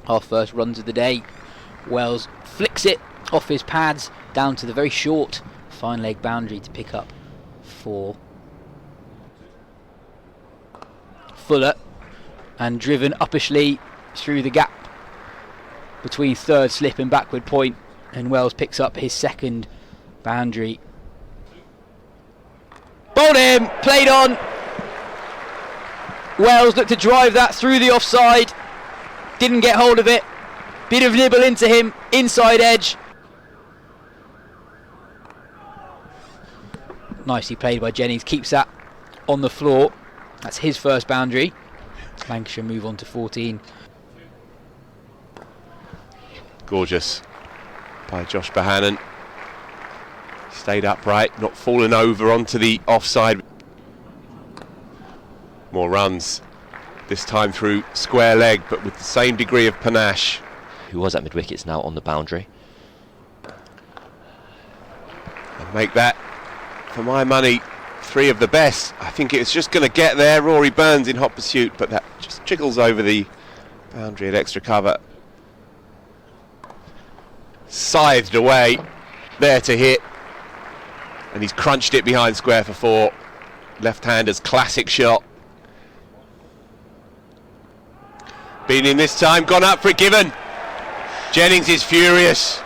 our first runs of the day. Wells flicks it off his pads down to the very short fine leg boundary to pick up 4. Fuller, and driven uppishly through the gap between third slip and backward point, and Wells picks up his second boundary. Bowled him, played on. Wells looked to drive that through the offside, didn't get hold of it. Bit of nibble into him, inside edge. Nicely played by Jennings, keeps that on the floor. That's his first boundary. Lancashire move on to 14. Gorgeous by Josh Bohannon. Stayed upright, not fallen over onto the offside. More runs, this time through square leg, but with the same degree of panache. Who was at mid-wicket is now on the boundary. And make that, for my money, 3 of the best. I think it's just going to get there. Rory Burns in hot pursuit, but that just trickles over the boundary at extra cover. Scythed away, there to hit, and he's crunched it behind square for 4. Left-hander's classic shot. Been in this time, gone up for it, given. Jennings is furious.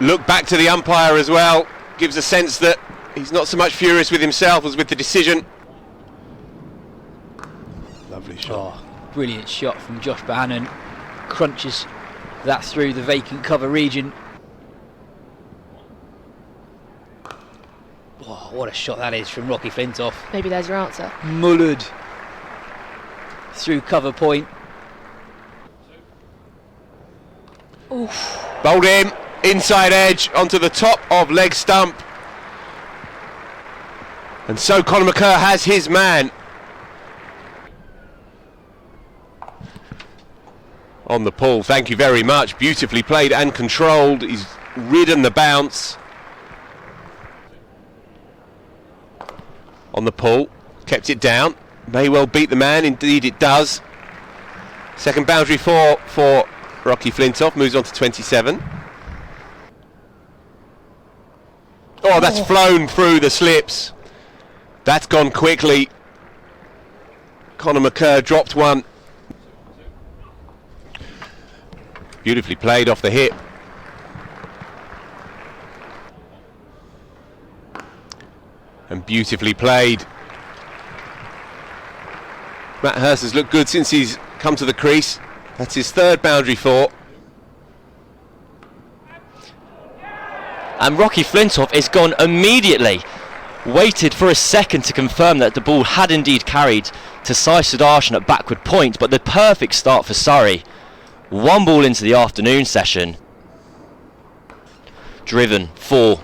Look back to the umpire as well. Gives a sense that he's not so much furious with himself as with the decision. Lovely shot. Oh, brilliant shot from Josh Bohannon. Crunches that through the vacant cover region. Oh, what a shot that is from Rocky Flintoff. Maybe there's your answer. Mullered through cover point. Oof. Bowled him, inside edge, onto the top of leg stump. And so Conor McKerr has his man. On the pull, thank you very much. Beautifully played and controlled. He's ridden the bounce. On the pull, kept it down. May well beat the man, indeed it does. Second boundary for Rocky Flintoff, moves on to 27. Oh, that's flown through the slips. That's gone quickly. Conor McKerr dropped one. Beautifully played off the hip. And beautifully played. Matt Hurst has looked good since he's come to the crease. That's his third boundary 4. And Rocky Flintoff is gone immediately. Waited for a second to confirm that the ball had indeed carried to Sai Sudarshan at backward point, but the perfect start for Surrey. 1 ball into the afternoon session. Driven 4.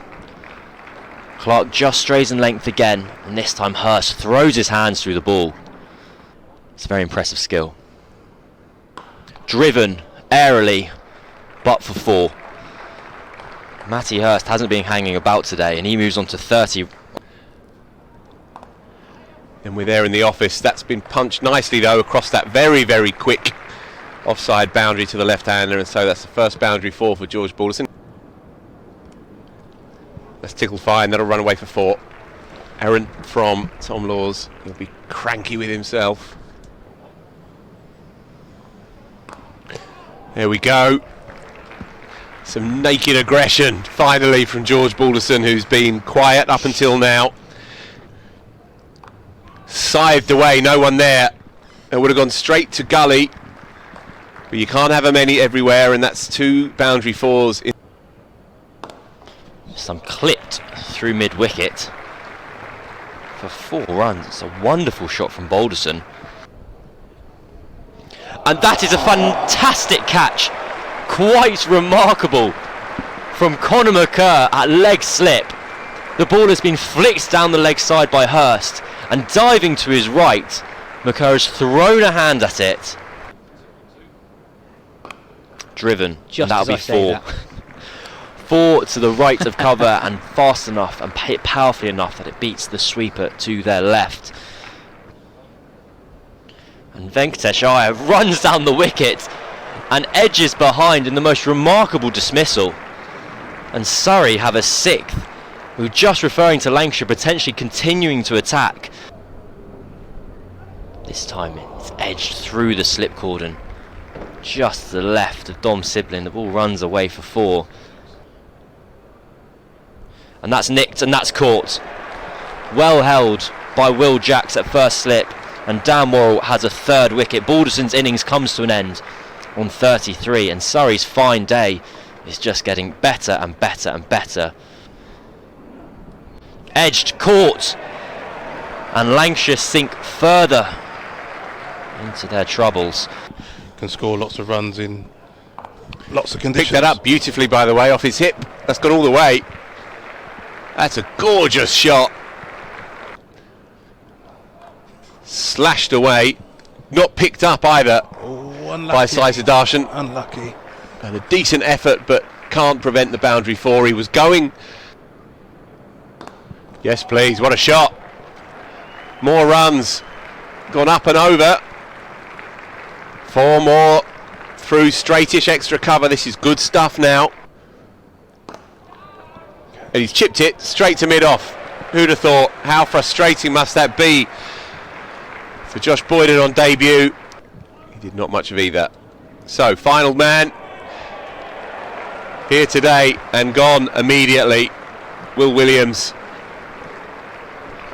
Clark just strays in length again, and this time Hurst throws his hands through the ball. It's very impressive skill. Driven airily, but for 4. Matty Hurst hasn't been hanging about today, and he moves on to 30. And we're there in the office. That's been punched nicely though across that very, very quick offside boundary to the left-hander, and so that's the first boundary 4 for George Balderson. That's tickled fine, that'll run away for 4. Errant from Tom Laws. He'll be cranky with himself. There we go. Some naked aggression finally from George Balderson, who's been quiet up until now. Scythed away, no one there. It would have gone straight to gully, but you can't have them everywhere, and that's 2 boundary 4s. Some clipped through mid-wicket for 4 runs. It's a wonderful shot from Balderson. And that is a fantastic catch. Quite remarkable from Conor McKerr at leg slip. The ball has been flicked down the leg side by Hurst, and diving to his right, McKerr has thrown a hand at it. Driven, Just that'll be as I say 4. that. 4 to the right of cover and fast enough and hit powerfully enough that it beats the sweeper to their left. And Venkatesh Iyer runs down the wicket and edges behind in the most remarkable dismissal. And Surrey have a sixth. We were just referring to Lancashire potentially continuing to attack. This time it's edged through the slip cordon, just to the left of Dom Sibley. The ball runs away for 4. And that's nicked and that's caught. Well held by Will Jacks at first slip, and Dan Worrell has a 3rd wicket. Balderson's innings comes to an end on 33, and Surrey's fine day is just getting better and better and better. Edged, caught, and Lancashire sink further into their troubles. Can score lots of runs in lots of conditions. Picked that up beautifully, by the way, off his hip. That's gone all the way. That's a gorgeous shot. Slashed away, not picked up either by Sai Sudarshan. Unlucky. And a decent effort, but can't prevent the boundary 4. He was going. Yes, please. What a shot. More runs. Gone up and over. 4 more through straightish extra cover. This is good stuff now. And he's chipped it straight to mid-off. Who'd have thought? How frustrating must that be for Josh Boyden on debut? He did not much of either. So, final man here today and gone immediately. Will Williams.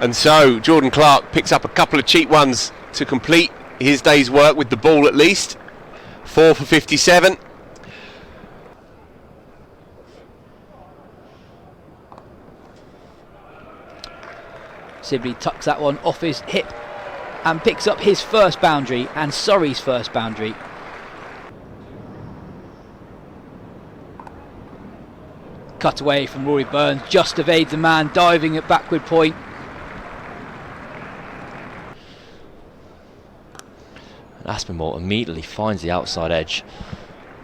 And so Jordan Clark picks up a couple of cheap ones to complete his day's work with the ball at least. 4 for 57. Sibley tucks that one off his hip and picks up his first boundary and Surrey's first boundary. Cut away from Rory Burns, just evades the man diving at backward point. And Aspinwall immediately finds the outside edge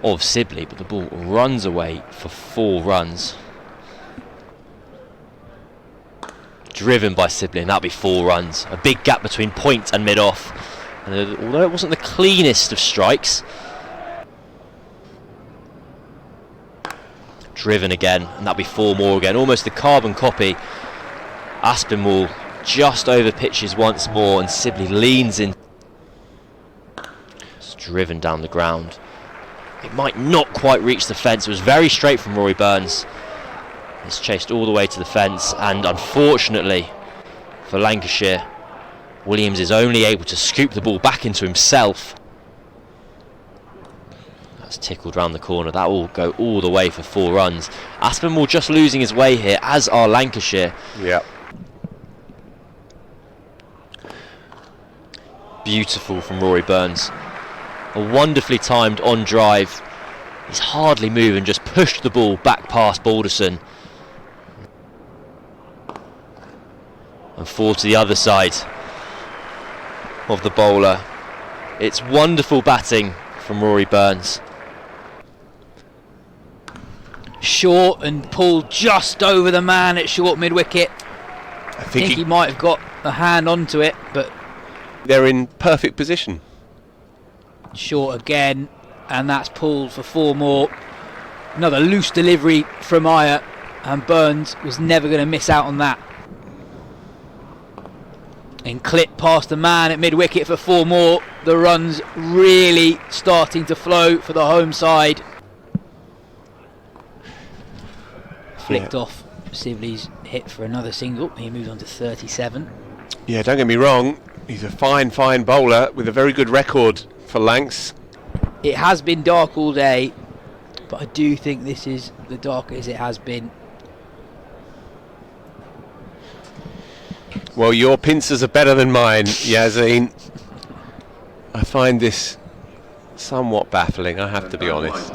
of Sibley, but the ball runs away for 4 runs. Driven by Sibley, and that'll be 4 runs. A big gap between point and mid-off. And although it wasn't the cleanest of strikes, driven again, and that'll be 4 more again. Almost the carbon copy. Aspinwall just over pitches once more, and Sibley leans in. It's driven down the ground. It might not quite reach the fence. It was very straight from Rory Burns. It's chased all the way to the fence, and unfortunately for Lancashire, Williams is only able to scoop the ball back into himself. That's tickled round the corner. That will go all the way for 4 runs. Aspinwall just losing his way here, as are Lancashire. Yeah. Beautiful from Rory Burns. A wonderfully timed on drive. He's hardly moving, just pushed the ball back past Balderson. And 4 to the other side of the bowler. It's wonderful batting from Rory Burns. Short and pulled just over the man at short mid-wicket. I I think he might have got a hand onto it, but they're in perfect position. short again, and that's pulled for 4 more. Another loose delivery from Iyer, and Burns was never going to miss out on that. And clip past the man at mid-wicket for 4 more. The runs really starting to flow for the home side. Flicked off Sibley's hit for another single. He moves on to 37. Yeah, don't get me wrong. He's a fine, fine bowler with a very good record for Lancs. It has been dark all day, but I do think this is the darkest it has been. Well, your pincers are better than mine, Yazeen. I find this somewhat baffling, I have to be honest.